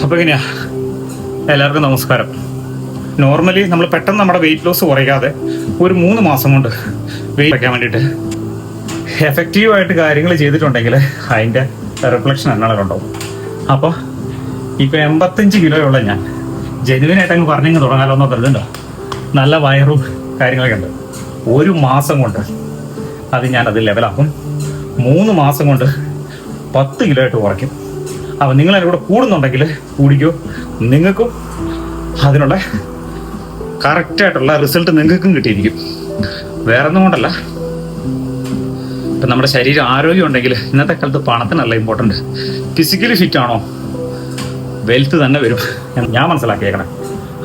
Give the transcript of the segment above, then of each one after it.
അപ്പോൾ എങ്ങനെയാ, എല്ലാവർക്കും നമസ്കാരം. നോർമലി നമ്മൾ പെട്ടെന്ന് നമ്മുടെ വെയിറ്റ് ലോസ് കുറയാതെ ഒരു 3 മാസം കൊണ്ട് വെയിറ്റ് വയ്ക്കാൻ വേണ്ടിയിട്ട് എഫക്റ്റീവായിട്ട് കാര്യങ്ങൾ ചെയ്തിട്ടുണ്ടെങ്കിൽ അതിൻ്റെ റിഫ്ലക്ഷൻ എന്നാളുണ്ടാവും. അപ്പോൾ ഇപ്പോൾ 85 കിലോയുള്ള ഞാൻ ജെനുവിനായിട്ട് അങ്ങ് പറഞ്ഞങ്ങ് തുടങ്ങാലോ എന്നോ കരുതുണ്ടോ. നല്ല വയറും കാര്യങ്ങളൊക്കെ ഉണ്ട്. 1 മാസം കൊണ്ട് ഞാനത് ലെവലാക്കും. 3 മാസം കൊണ്ട് 10 കിലോ ആയിട്ട് കുറയ്ക്കും. അപ്പോൾ നിങ്ങൾ അതിൻ്റെ കൂടെ കൂടുന്നുണ്ടെങ്കിൽ കൂടിക്കോ, നിങ്ങൾക്കും അതിനുള്ള കറക്റ്റായിട്ടുള്ള റിസൾട്ട് നിങ്ങൾക്കും കിട്ടിയിരിക്കും. വേറെ ഒന്നും കൊണ്ടല്ല, ഇപ്പം നമ്മുടെ ശരീരം ആരോഗ്യം ഉണ്ടെങ്കിൽ ഇന്നത്തെ കാലത്ത് പണത്തിനല്ല ഇമ്പോർട്ടൻറ്റ്. ഫിസിക്കലി ഫിറ്റ് ആണോ വെൽത്ത് തന്നെ വരും ഞാൻ മനസ്സിലാക്കിയേക്കണം.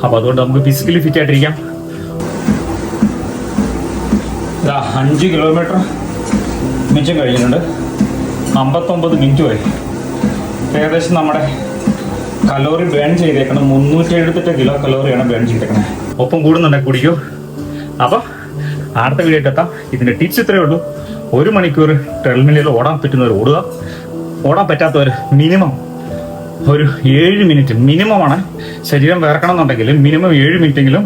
അപ്പോൾ അതുകൊണ്ട് നമുക്ക് ഫിസിക്കലി ഫിറ്റ് ആയിട്ടിരിക്കാം. 5 കിലോമീറ്റർ മിച്ചം കഴിഞ്ഞിട്ടുണ്ട്. 59 മിനിറ്റ് വരെ ഏകദേശം നമ്മുടെ കലോറി ബേൺ ചെയ്തേക്കണം. 378 കിലോ കലോറിയാണ് ബേൺ ചെയ്തേക്കണേ. ഒപ്പം കൂടുന്നുണ്ടെങ്കിൽ കുടിക്കൂ. അപ്പം അടുത്ത വീഡിയോ എത്താം. ഇതിൻ്റെ ടിപ്സ് ഇത്രയേ ഉള്ളൂ. 1 മണിക്കൂർ ട്രെഡ്മില്ലിൽ ഓടാൻ പറ്റുന്നവർ ഓടുക. ഓടാൻ പറ്റാത്തവർ മിനിമം ഒരു 7 മിനിറ്റ് മിനിമമാണ്. ശരീരം വേർക്കണം എന്നുണ്ടെങ്കിൽ മിനിമം 7 മിനിറ്റെങ്കിലും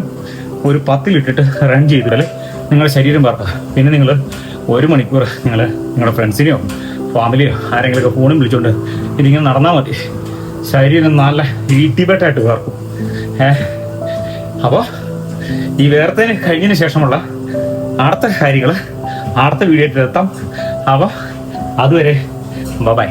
ഒരു 10 ഇട്ടിട്ട് റൺ ചെയ്താൽ നിങ്ങളുടെ ശരീരം വേർക്കുക. പിന്നെ നിങ്ങൾ 1 മണിക്കൂർ നിങ്ങളുടെ ഫ്രണ്ട്സിനെയോ ഫാമിലിയോ ആരെങ്കിലുമൊക്കെ ഫോണും വിളിച്ചുകൊണ്ട് ഇതിങ്ങനെ നടന്നാൽ മതി. ശരീരം നല്ല ഈട്ടിബെറ്റായിട്ട് വേർക്കും. അപ്പോൾ ഈ വേർത്തതിന് കഴിഞ്ഞതിന് ശേഷമുള്ള അടുത്ത കാര്യങ്ങൾ അടുത്ത വീഡിയോയിൽ എത്താം. അപ്പോൾ അതുവരെ ബൈ.